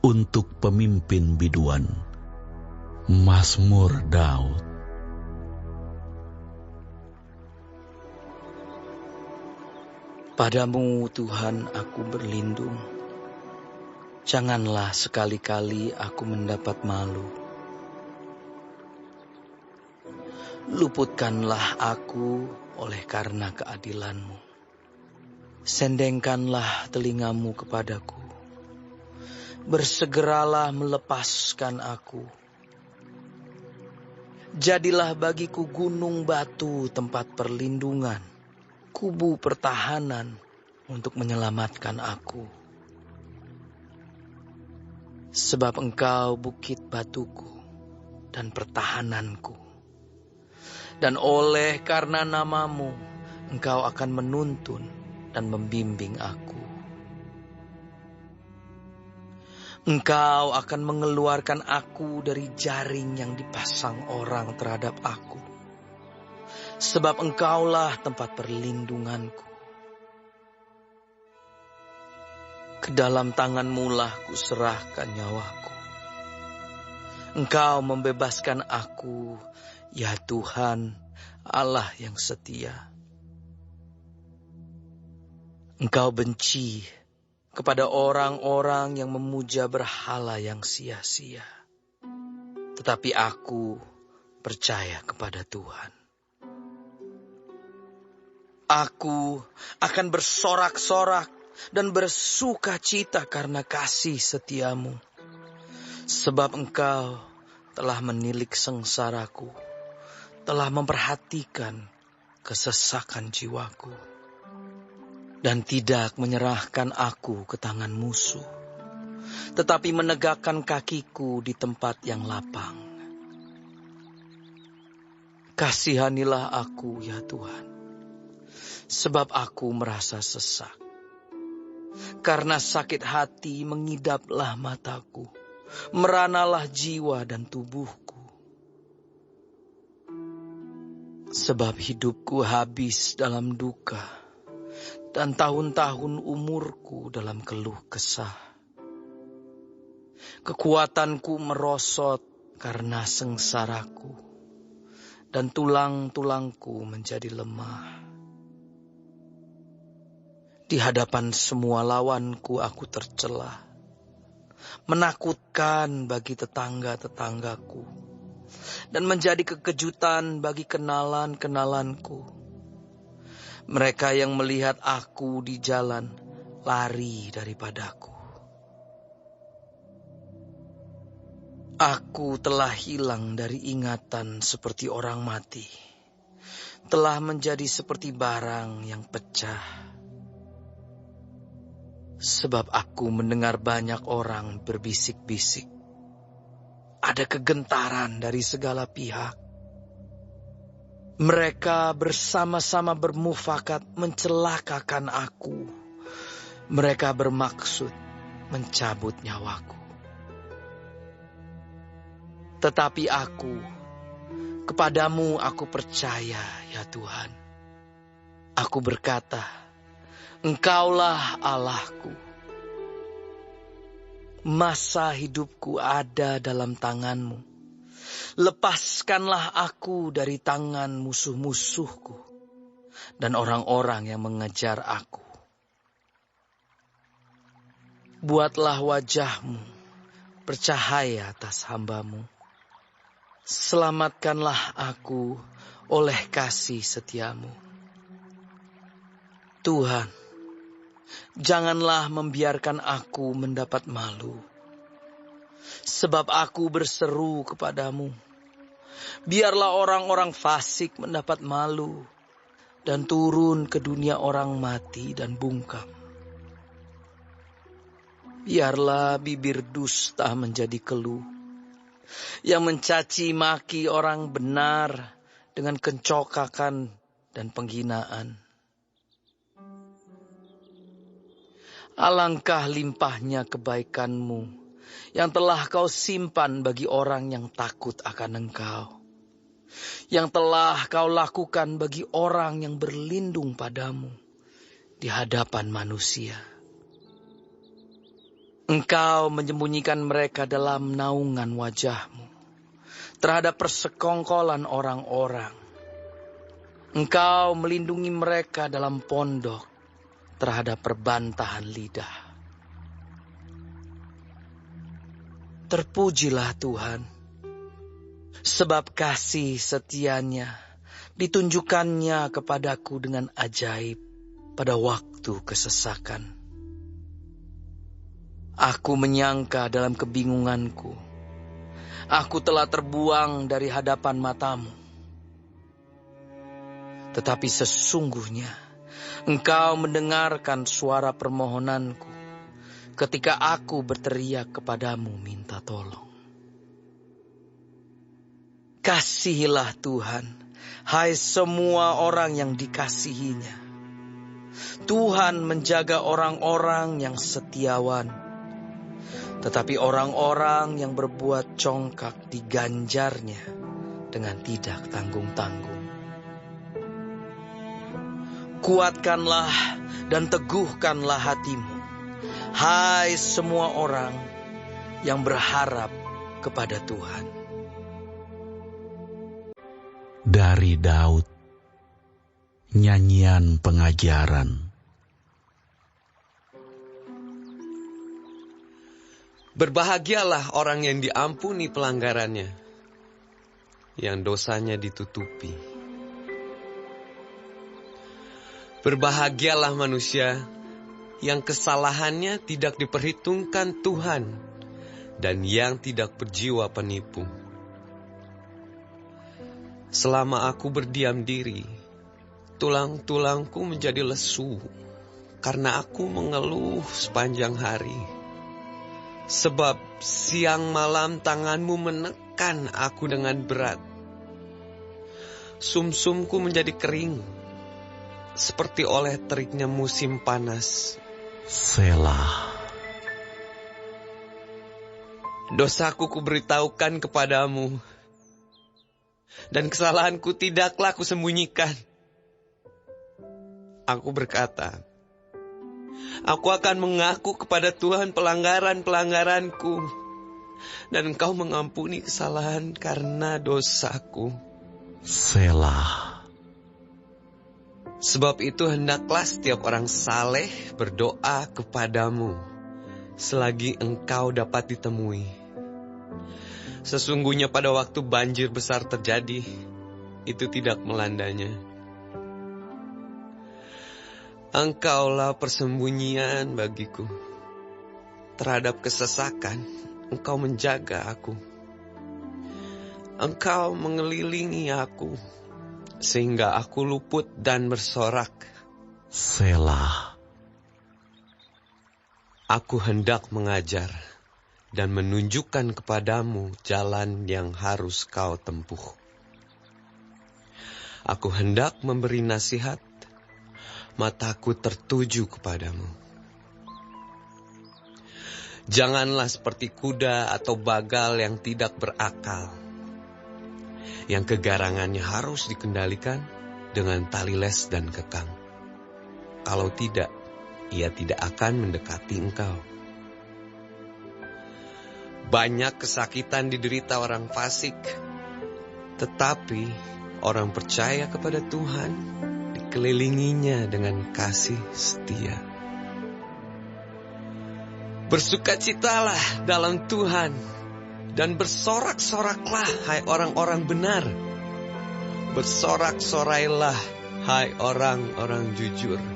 untuk pemimpin biduan. Mazmur Daud. Padamu Tuhan aku berlindung. Janganlah sekali-kali aku mendapat malu. Luputkanlah aku oleh karena keadilan-Mu. Sendengkanlah telingamu kepadaku. Bersegeralah melepaskan aku. Jadilah bagiku gunung batu tempat perlindungan, kubu pertahanan untuk menyelamatkan aku. Sebab Engkau bukit batuku dan pertahananku. Dan oleh karena nama-Mu, Engkau akan menuntun dan membimbing aku. Engkau akan mengeluarkan aku dari jaring yang dipasang orang terhadap aku. Sebab Engkaulah tempat perlindunganku. Ke dalam tangan-Mu lah kuserahkan nyawaku. Engkau membebaskan aku, ya Tuhan, Allah yang setia. Engkau benci kepada orang-orang yang memuja berhala yang sia-sia. Tetapi aku percaya kepada Tuhan. Aku akan bersorak-sorak dan bersuka cita karena kasih setia-Mu. Sebab Engkau telah menilik sengsaraku, telah memperhatikan kesesakan jiwaku. Dan tidak menyerahkan aku ke tangan musuh, tetapi menegakkan kakiku di tempat yang lapang. Kasihanilah aku, ya Tuhan, sebab aku merasa sesak. Karena sakit hati mengidaplah mataku, meranalah jiwa dan tubuhku. Sebab hidupku habis dalam duka, dan tahun-tahun umurku dalam keluh kesah. Kekuatanku merosot karena sengsaraku, dan tulang-tulangku menjadi lemah. Di hadapan semua lawanku aku tercela, menakutkan bagi tetangga-tetanggaku, dan menjadi kekejutan bagi kenalan-kenalanku. Mereka yang melihat aku di jalan lari daripadaku. Aku telah hilang dari ingatan seperti orang mati, telah menjadi seperti barang yang pecah. Sebab aku mendengar banyak orang berbisik-bisik. Ada kegentaran dari segala pihak. Mereka bersama-sama bermufakat mencelakakan aku. Mereka bermaksud mencabut nyawaku. Tetapi aku, kepadamu aku percaya, ya Tuhan. Aku berkata, Engkaulah Allahku. Masa hidupku ada dalam tangan-Mu. Lepaskanlah aku dari tangan musuh-musuhku dan orang-orang yang mengejar aku. Buatlah wajah-Mu bercahaya atas hamba-Mu. Selamatkanlah aku oleh kasih setia-Mu. Tuhan, janganlah membiarkan aku mendapat malu. Sebab aku berseru kepadamu. Biarlah orang-orang fasik mendapat malu dan turun ke dunia orang mati dan bungkam. Biarlah bibir dusta menjadi keluh, yang mencaci maki orang benar dengan kencokakan dan penghinaan. Alangkah limpahnya kebaikan-Mu yang telah Kau simpan bagi orang yang takut akan Engkau, yang telah Kau lakukan bagi orang yang berlindung padamu di hadapan manusia. Engkau menyembunyikan mereka dalam naungan wajah-Mu terhadap persekongkolan orang-orang. Engkau melindungi mereka dalam pondok terhadap perbantahan lidah. Terpujilah Tuhan, sebab kasih setianya ditunjukkannya kepadaku dengan ajaib pada waktu kesesakan. Aku menyangka dalam kebingunganku, aku telah terbuang dari hadapan matamu. Tetapi sesungguhnya Engkau mendengarkan suara permohonanku ketika aku berteriak kepadamu minta tolong. Kasihilah Tuhan, hai semua orang yang dikasihinya. Tuhan menjaga orang-orang yang setiawan, tetapi orang-orang yang berbuat congkak diganjarnya dengan tidak tanggung-tanggung. Kuatkanlah dan teguhkanlah hatimu, hai semua orang yang berharap kepada Tuhan. Dari Daud, nyanyian pengajaran. Berbahagialah orang yang diampuni pelanggarannya, yang dosanya ditutupi. Berbahagialah manusia yang kesalahannya tidak diperhitungkan Tuhan dan yang tidak berjiwa penipu. Selama aku berdiam diri, tulang-tulangku menjadi lesu karena aku mengeluh sepanjang hari. Sebab siang malam tanganmu menekan aku dengan berat. Sumsumku menjadi kering, seperti oleh teriknya musim panas. Selah. Dosaku kuberitahukan kepadamu, dan kesalahanku tidaklah kusembunyikan. Aku berkata, aku akan mengaku kepada Tuhan pelanggaran-pelanggaranku, dan Engkau mengampuni kesalahan karena dosaku. Selah. Sebab itu hendaklah setiap orang saleh berdoa kepadamu, selagi engkau dapat ditemui. Sesungguhnya pada waktu banjir besar terjadi, itu tidak melandanya. Engkaulah persembunyian bagiku. Terhadap kesesakan, Engkau menjaga aku. Engkau mengelilingi aku, sehingga aku luput dan bersorak. Selah. Aku hendak mengajar dan menunjukkan kepadamu jalan yang harus kau tempuh. Aku hendak memberi nasihat, mataku tertuju kepadamu. Janganlah seperti kuda atau bagal yang tidak berakal, yang kegarangannya harus dikendalikan dengan tali les dan kekang. Kalau tidak, ia tidak akan mendekati engkau. Banyak kesakitan diderita orang fasik, tetapi orang percaya kepada Tuhan dikelilinginya dengan kasih setia. Bersukacitalah dalam Tuhan dan bersorak-soraklah, hai orang-orang benar. Bersorak-sorailah, hai orang-orang jujur.